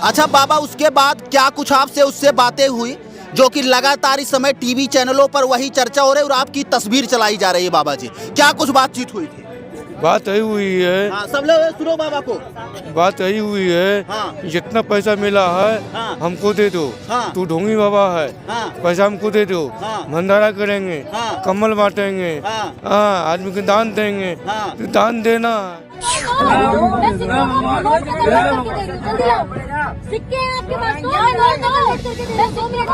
अच्छा बाबा, उसके बाद क्या कुछ आपसे उससे बातें हुई जो कि लगातार इस समय टीवी चैनलों पर वही चर्चा हो रही है और आपकी तस्वीर चलाई जा रही है बाबा जी, क्या कुछ बातचीत हुई थी? बात यही हुई है। हाँ, सब लोग सुनो बाबा को। बात यही हुई है। हाँ। जितना पैसा मिला है हाँ। हमको दे दो। हाँ। तू ढोंगी बाबा है। हाँ। पैसा हमको दे दो। हाँ। भंडारा करेंगे। हाँ। कम्बल बांटेंगे। हाँ। हाँ, आदमी को दान देंगे। हाँ। तो दान देना। सिक्के आपके पास दो मिनट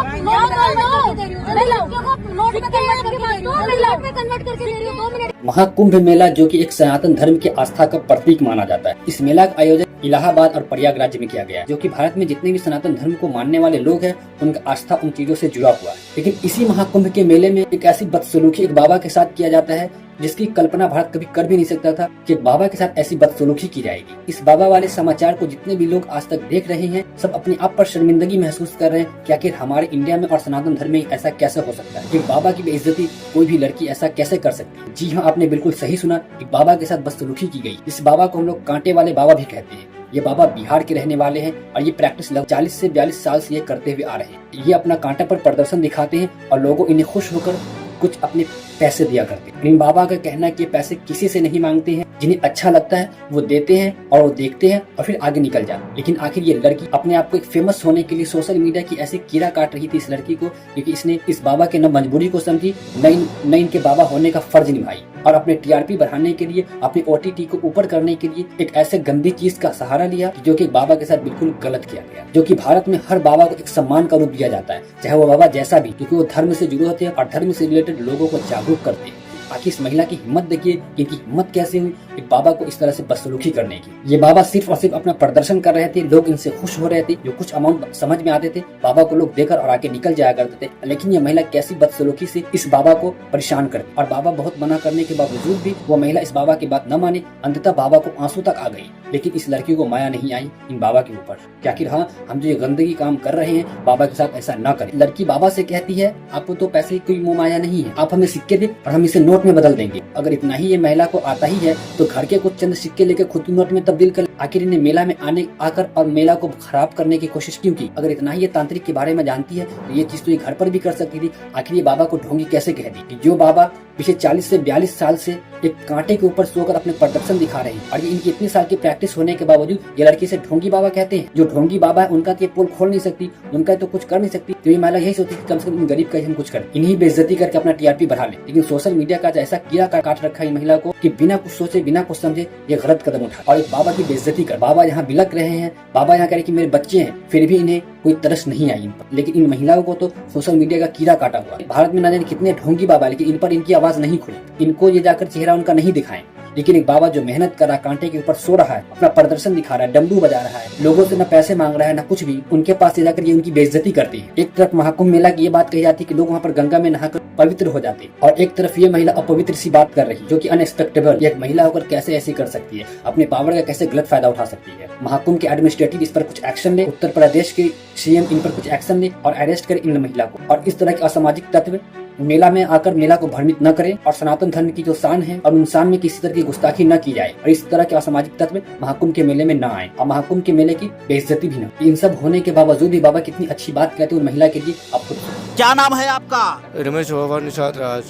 महाकुंभ मेला जो कि एक सनातन धर्म की आस्था का प्रतीक माना जाता है। इस मेला का आयोजन इलाहाबाद और प्रयागराज में किया गया है, जो कि भारत में जितने भी सनातन धर्म को मानने वाले लोग हैं उनका आस्था उन चीजों से जुड़ा हुआ है। लेकिन इसी महाकुंभ के मेले में एक ऐसी बदसलूकी एक बाबा के साथ किया जाता है जिसकी कल्पना भारत कभी कर भी नहीं सकता था कि एक बाबा के साथ ऐसी बदसलूकी की जाएगी। इस बाबा वाले समाचार को जितने भी लोग आज तक देख रहे हैं सब अपने आप पर शर्मिंदगी महसूस कर रहे हैं कि आखिर हमारे इंडिया में और सनातन धर्म में ऐसा कैसे हो सकता है। एक बाबा की बेइज्जती कोई भी लड़की ऐसा कैसे कर सकती है। जी हाँ, आपने बिल्कुल सही सुना, एक बाबा के साथ बदसलूकी की गई। इस बाबा को हम लोग कांटे वाले बाबा भी कहते हैं। ये बाबा बिहार के रहने वाले हैं और ये प्रैक्टिस 40 से 42 साल से ये करते हुए आ रहे हैं। ये अपना कांटा पर प्रदर्शन दिखाते हैं और लोगों इन्हें खुश होकर कुछ अपने पैसे दिया करते हैं। इन बाबा का कहना है कि पैसे किसी से नहीं मांगते हैं, जिन्हें अच्छा लगता है वो देते हैं और वो देखते हैं और फिर आगे निकल जाते हैं। लेकिन आखिर ये लड़की अपने आप को एक फेमस होने के लिए सोशल मीडिया की ऐसे कीड़ा काट रही थी इस लड़की को, क्योंकि इसने इस बाबा के न मजबूरी को समझी न इनके बाबा होने का फर्ज निभाई और अपने टीआरपी बढ़ाने के लिए, अपने ओटीटी को ऊपर करने के लिए एक ऐसे गंदी चीज का सहारा लिया जो कि बाबा के साथ बिल्कुल गलत किया गया। जो कि भारत में हर बाबा को एक सम्मान का रूप दिया जाता है, चाहे वो बाबा जैसा भी, क्योंकि वो धर्म से जुड़े होते हैं और धर्म से रिलेटेड लोगों को जागरूक करते हैं। आखिर इस महिला की हिम्मत देखिए, इनकी हिम्मत कैसे हुई एक बाबा को इस तरह से बदसलूकी करने की। ये बाबा सिर्फ और सिर्फ अपना प्रदर्शन कर रहे थे, लोग इनसे खुश हो रहे थे, जो कुछ अमाउंट समझ में आते थे बाबा को लोग देकर और आगे निकल जाया करते थे। लेकिन ये महिला कैसी बदसलूकी से इस बाबा को परेशान करती और बाबा बहुत मना करने के बावजूद भी वो महिला इस बाबा की बात न माने, अंततः बाबा को आंसू तक आ गई। लेकिन इस लड़की को माया नहीं आई इन बाबा के ऊपर कि आखिर हाँ, हम जो ये गंदगी काम कर रहे हैं बाबा के साथ ऐसा न करें। लड़की बाबा से कहती है आपको तो पैसे की कोई मोह माया नहीं है, आप हमें सिक्के दे और हम इसे नोट में बदल देंगे। अगर इतना ही ये महिला को आता ही है तो घर के कुछ चंद सिक्के लेकर खुद की नोट में तब्दील कर। आखिर इन्हें मेला में आकर और मेला को खराब करने की कोशिश क्यों की? अगर इतना ही ये तांत्रिक के बारे में जानती है तो ये चीज तो ये घर पर भी कर सकती थी। आखिर ये बाबा को ढोंगी कैसे कह दी? जो बाबा पिछले 40 से 42 साल से एक कांटे के ऊपर सोकर अपने प्रदर्शन दिखा रहे हैं और ये इनकी इतनी साल की प्रैक्टिस होने के बावजूद ये लड़की से ढोंगी बाबा कहते हैं। जो ढोंगी बाबा है उनका तो ये पोल खोल नहीं सकती, उनका तो कुछ कर नहीं सकती। तो ये महिला यही सोचती है कम से कम इन गरीब का हम कुछ करें, इन्हीं बेइज्जती करके अपना टीआरपी बढ़ा ले। लेकिन सोशल मीडिया का ऐसा कीड़ा काट रखा है महिला को कि बिना कुछ सोचे बिना कुछ समझे ये गलत कदम उठा और एक बाबा की बेइज्जती कर। बाबा यहाँ बिलक रहे हैं, बाबा यहाँ कह रहे कि मेरे बच्चे हैं, फिर भी इन्हें कोई तरस नहीं आई इन पर। लेकिन इन महिलाओं को तो सोशल मीडिया का कीड़ा काटा हुआ है। भारत में न जाने कितने ढोंगी बाबा, लेकिन इन पर इनकी आवाज नहीं खुली, इनको ये जाकर चेहरा उनका नहीं दिखाएं। लेकिन एक बाबा जो मेहनत कर रहा है, कांटे के ऊपर सो रहा है, अपना प्रदर्शन दिखा रहा है, डमरू बजा रहा है, लोगों से न पैसे मांग रहा है न कुछ भी, उनके पास से जाकर ये उनकी बेइज्जती करती है। एक तरफ महाकुंभ मेला की ये बात कही जाती है कि लोग वहाँ पर गंगा में नहाकर पवित्र हो जाते हैं और एक तरफ ये महिला अपवित्र सी बात कर रही जो कि अनएक्सपेक्टेबल। एक महिला होकर कैसे ऐसी कर सकती है, अपने पावर का कैसे गलत फायदा उठा सकती है। महाकुंभ के एडमिनिस्ट्रेटिव इस पर कुछ एक्शन ले, उत्तर प्रदेश के सीएम इन पर कुछ एक्शन ले और अरेस्ट करे इन महिला को। और इस तरह के असामाजिक तत्व मेला में आकर मेला को भ्रमित न करें और सनातन धर्म की जो शान है और उन शान में किसी तरह की गुस्ताखी न की जाए और इस तरह के असामाजिक तत्व महाकुंभ के मेले में न आए और महाकुंभ के मेले की बेइज्जती भी न। इन सब होने के बावजूद भी बाबा कितनी अच्छी बात कहते हैं उन महिला के लिए। आप खुद क्या नाम है आपका? रमेश बाबा निषाद राज।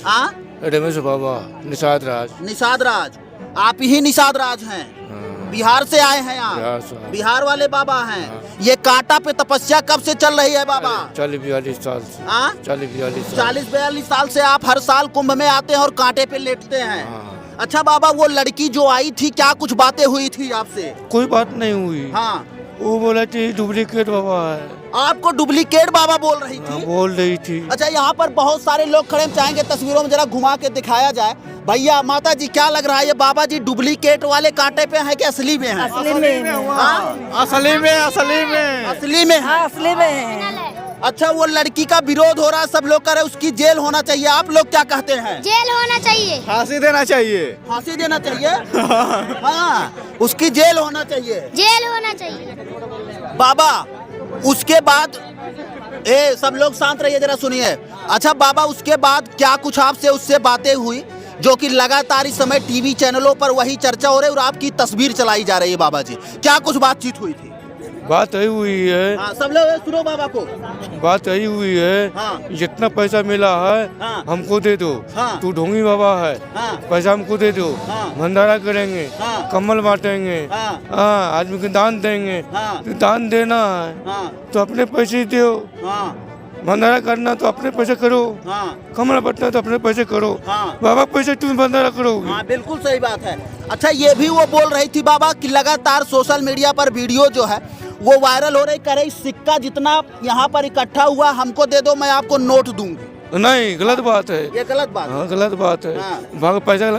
रमेश बाबा निषाद राज। निषाद राज, आप ही निषाद राज हैं? बिहार से आए हैं आप? बिहार वाले बाबा हैं। ये कांटा पे तपस्या कब से चल रही है बाबा? 40-42 साल से। 40-42 साल से आप हर साल कुंभ में आते हैं और कांटे पे लेटते हैं। अच्छा बाबा, वो लड़की जो आई थी क्या कुछ बातें हुई थी आपसे? कोई बात नहीं हुई। हाँ, वो बोला थी डुप्लीकेट बाबा है। आपको डुप्लीकेट बाबा बोल रही थी? बोल रही थी। अच्छा, यहाँ पर बहुत सारे लोग खड़े हैं, चाहेंगे तस्वीरों में जरा घुमा के दिखाया जाए। भैया माता जी क्या लग रहा है, ये बाबा जी डुप्लीकेट वाले कांटे पे हैं कि असली में हैं? असली में असली में असली में है। असली में। अच्छा, वो लड़की का विरोध हो रहा है, सब लोग कह रहे हैं उसकी जेल होना चाहिए, आप लोग क्या कहते हैं? जेल होना चाहिए, फांसी देना चाहिए। फांसी देना चाहिए। हाँ, उसकी जेल होना चाहिए, जेल होना चाहिए। बाबा उसके बाद सब लोग शांत रहिए, जरा सुनिए। अच्छा बाबा, उसके बाद क्या कुछ आपसे उससे बातें हुई जो कि लगातार इस समय टीवी चैनलों पर वही चर्चा हो रही है और आपकी तस्वीर चलाई जा रही है बाबा जी, क्या कुछ बातचीत हुई थी? बात यही हुई है, हाँ सब लोग सुनो बाबा को। बात यही हुई है, हाँ जितना पैसा मिला है हाँ हमको दे दो। हाँ तू ढोंगी बाबा है, हाँ पैसा हमको दे दो, हाँ भंडारा करेंगे, हाँ कम्बल बांटेंगे, हाँ हाँ आदमी को दान देंगे। हाँ तो दान देना है हाँ तो अपने पैसे दो, हाँ भंडारा करना तो अपने पैसे करो, हाँ कमल बटना तो अपने पैसे करो। हाँ बाबा पैसे तुम भंडारा करोगे। हाँ बिल्कुल सही बात है। अच्छा ये भी वो बोल रही थी बाबा कि लगातार सोशल मीडिया पर वीडियो जो है वो वायरल हो रही, कह रही सिक्का जितना यहाँ पर इकट्ठा हुआ हमको दे दो, मैं आपको नोट दूंगी। नहीं, गलत बात है। ये गलत बात है। हाँ गलत बात है। हाँ। भाग पैसा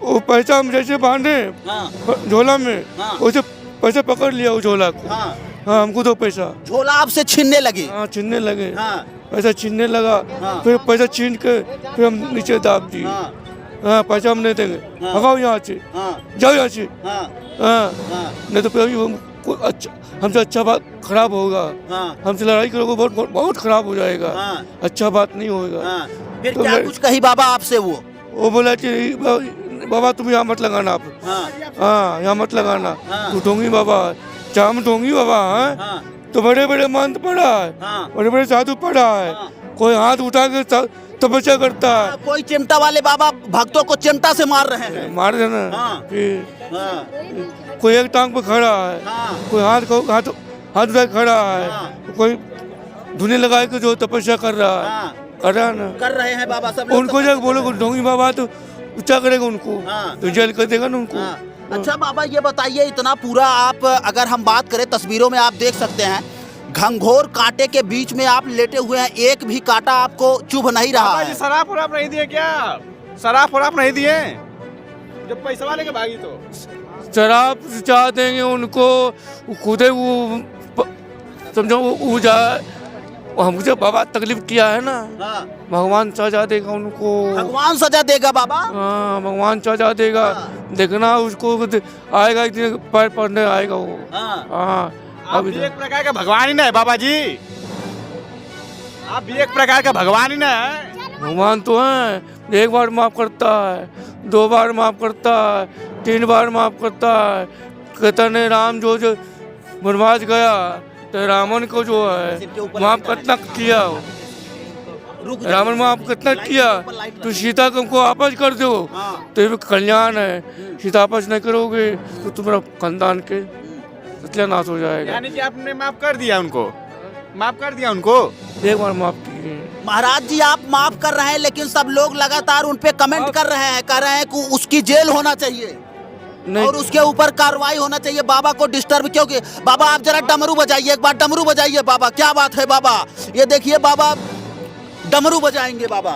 वो पैसा हम जैसे बांधे हाँ झोला में, हाँ वैसे पैसा पकड़ लिया वो झोला को। हाँ हाँ हमको दो पैसा। झोला आपसे छीनने लगे। हाँ छीनने लगे, हाँ पैसा छीनने लगा। हाँ। फिर पैसा छीन के फिर हम नीचे दाब दिए। हाँ हाँ पैसा हम नहीं देंगे, हाँ। भगाओ यहाँ से, हाँ जाओ यहाँ से। हाँ हाँ हाँ नहीं तो फिर अभी अच्छा हमसे अच्छा बात खराब होगा, हाँ हमसे लड़ाई करोगे बहुत बहुत बहुत खराब हो जाएगा। हाँ अच्छा बात नहीं होगा। हाँ फिर तो क्या मैं- कुछ कही बाबा आपसे वो बोला कि बाबा तुम यहाँ मत लगाना आप। हाँ हाँ यहाँ मत लगाना, हाँ। तू ढोंगी बाबा है, चाहे हम ढोंगी बाबा है हाँ तो बड़े बड़े मंत्र पढ़ा है, हाँ बड़े बड़े साधु पढ़ा है, हाँ। कोई हाथ उठा के तपस्या करता है, कोई चिमटा वाले बाबा भक्तों को चिमटा से मार रहे हैं। मार देना। हाँ। फिर हाँ कोई एक टांग पे खड़ा है, हाँ कोई हाथ उठा के खड़ा है, हाँ। कोई धुने लगा के जो तपस्या कर रहा है, हाँ कर रहा है ना। कर रहे हैं बाबा सब लोग। उनको जब बोलो ढोंगी बाबा तो ऊंचा करेगा उनको, हाँ। तो जेल कर देगा ना उनको। हाँ। अच्छा बाबा ये बताइए, इतना पूरा आप अगर हम बात करें तस्वीरों में आप देख सकते हैं घंघोर कांटे के बीच में आप लेटे हुए हैं, एक भी कांटा आपको चुभ नहीं रहा है। शराब वराब नहीं दिए क्या? शराब वराब नहीं दिए जब पैसा वाले के भागी तो शराब चाह देंगे उनको, खुदे वो समझो वो जाए, हमसे बाबा तकलीफ किया है ना, हाँ। भगवान सजा देगा उनको। भगवान सजा देगा बाबा। हाँ भगवान सजा देगा। देखना उसको आएगा एक दिन पैर पड़ने आएगा वो। हाँ। हाँ आप अभी भी एक प्रकार का भगवान ही ना है बाबा जी, आप भी एक प्रकार का भगवान ही ना है। भगवान तो है, एक बार माफ करता है, 2 बार माफ करता है, 3 बार माफ करता है। कहता नहीं राम जो वनवास गया तो रावण को जो है माफ कितना किया, रावण माफ कितना किया, तो सीता को हमको वापस कर दो तो ये कल्याण है। सीता वापस नहीं करोगे तो तुम्हारा खानदान के सत्यानाश हो जाएगा। यानी कि आपने माफ कर दिया उनको, माफ कर दिया उनको। एक बार माफ किए। महाराज जी आप माफ कर रहे हैं लेकिन सब लोग लगातार उन पे कमेंट कर रहे हैं, कह रहे हैं कि उसकी जेल होना चाहिए नहीं और उसके ऊपर कार्रवाई होना चाहिए। बाबा को डिस्टर्ब क्योंकि बाबा आप जरा डमरू बजाइए, एक बार डमरू बजाइए बाबा। क्या बात है बाबा, ये देखिए बाबा डमरू बजाएंगे बाबा।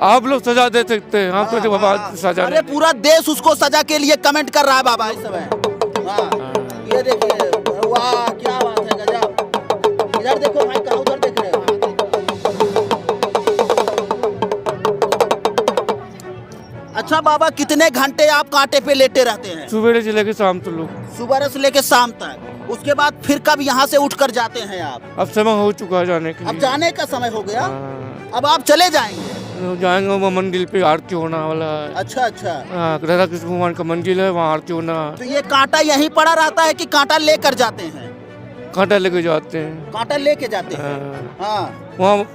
आप लोग सजा दे सकते हैं, आपको तो बाबा सजा अरे पूरा देश उसको सजा के लिए कमेंट कर रहा है बाबा इस समय। हाँ, ये देखिए, वाह क्या बात है, गजब। इधर देखो भाई, कहाँ उधर देख रहे हो। अच्छा बाबा कितने घंटे आप कांटे पे लेटे रहते हैं? सुबह से लेके शाम तक लोग। सुबह से लेके शाम तक, उसके बाद फिर कब यहाँ से उठ कर जाते हैं आप? अब समय हो चुका है जाने के अब लिए। जाने का समय हो गया, हाँ, अब आप चले जाएंगे। जाएंगे, वो मंदिर पे आरती होना वाला है। अच्छा अच्छा, हाँ, राधा कृष्ण भगवान का मंदिर है, वहाँ आरती होना है। तो ये कांटा यहीं पड़ा रहता है कि कांटा लेकर जाते हैं? कांटा लेके जाते हैं। कांटा लेके जाते हैं। हाँ, हाँ वहाँ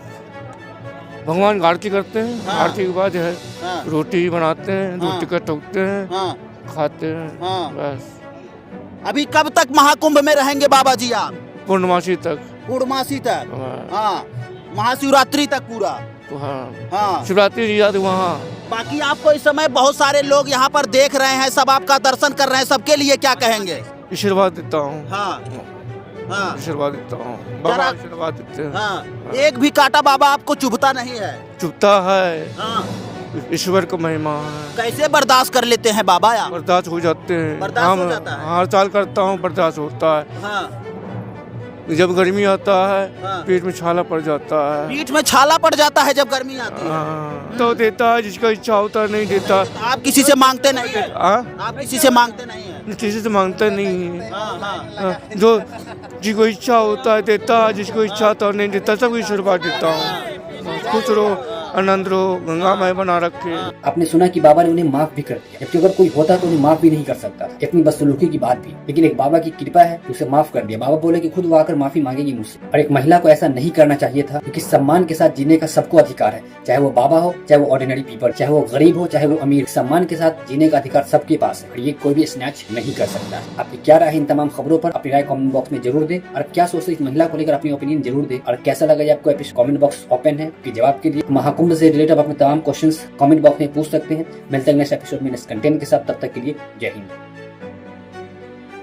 भगवान का आरती करते हैं। हाँ। आरती के बाद है हाँ रोटी बनाते हैं, हाँ। रोटी का ठोकते हैं, हाँ। खाते हैं। हाँ। बस अभी कब तक महाकुंभ में रहेंगे बाबा जी आप? पूर्णमासी तक। पूर्णमासी तक। हाँ, हाँ, महाशिवरात्रि तक पूरा। हाँ। हाँ, शिवरात्रि की याद वहाँ। बाकी आपको इस समय बहुत सारे लोग यहाँ पर देख रहे हैं, सब आपका दर्शन कर रहे हैं, सबके लिए क्या कहेंगे? आशीर्वाद देता हूँ। हाँ हाँ आशीर्वाद देता हूँ, बाबा जरा- आशीर्वाद देते हैं। हाँ, एक भी कांटा बाबा आपको चुभता नहीं है? चुपता है, हाँ, ईश्वर का महिमा है। कैसे बर्दाश्त कर लेते हैं बाबा आप? बर्दाश्त हो जाते हैं। बर्दाश्त हो जाता है? हर साल करता हूँ, बर्दाश्त होता है। हाँ, जब गर्मी आता है हाँ। पेट में छाला पड़ जाता है। पीठ में छाला पड़ जाता है जब गर्मी आती है। हाँ, तो देता है, जिसका इच्छा होता है नहीं देता। आप किसी से मांगते नहीं हैं? हाँ, आप किसी से मांगते नहीं हैं? किसी से मांगता नहीं है। हाँ हाँ हाँ, जो जिसको इच्छा होता है देता है, जिसको इच्छा होता है नहीं देता, सबको आशीर्वाद देता हूँ। खुश रहो, आनंद रहो, गंगामय बना रखे। आपने सुना कि बाबा ने उन्हें माफ भी कर दिया, जबकि अगर कोई होता तो उन्हें माफ भी नहीं कर सकता, इतनी बदसलूकी की बात भी। लेकिन एक बाबा की कृपा है, उसे माफ कर दिया। बाबा बोले कि खुद वो आकर माफी मांगेगी मुझसे। और एक महिला को ऐसा नहीं करना चाहिए था, क्योंकि सम्मान के साथ जीने का सबको अधिकार है, चाहे वो बाबा हो, चाहे वो ऑर्डिनरी पीपल, चाहे वो गरीब हो, चाहे वो अमीर। सम्मान के साथ जीने का अधिकार सबके पास है और ये कोई भी स्नैच नहीं कर सकता। आपकी क्या राय है इन तमाम खबरों पर? अपनी राय कमेंट बॉक्स में जरूर दें। और क्या सोचते इस महिला को लेकर अपनी ओपिनियन जरूर दें। और कैसा लगा ये आपको एपिसोड? कमेंट बॉक्स ओपन है कि जवाब के लिए। महाकुंभ से रिलेटेड अपने तमाम क्वेश्चंस कमेंट बॉक्स में पूछ सकते हैं। मिलते हैं नेक्स्ट एपिसोड में नेक्स्ट कंटेंट के साथ। तब तक के लिए जय हिंद।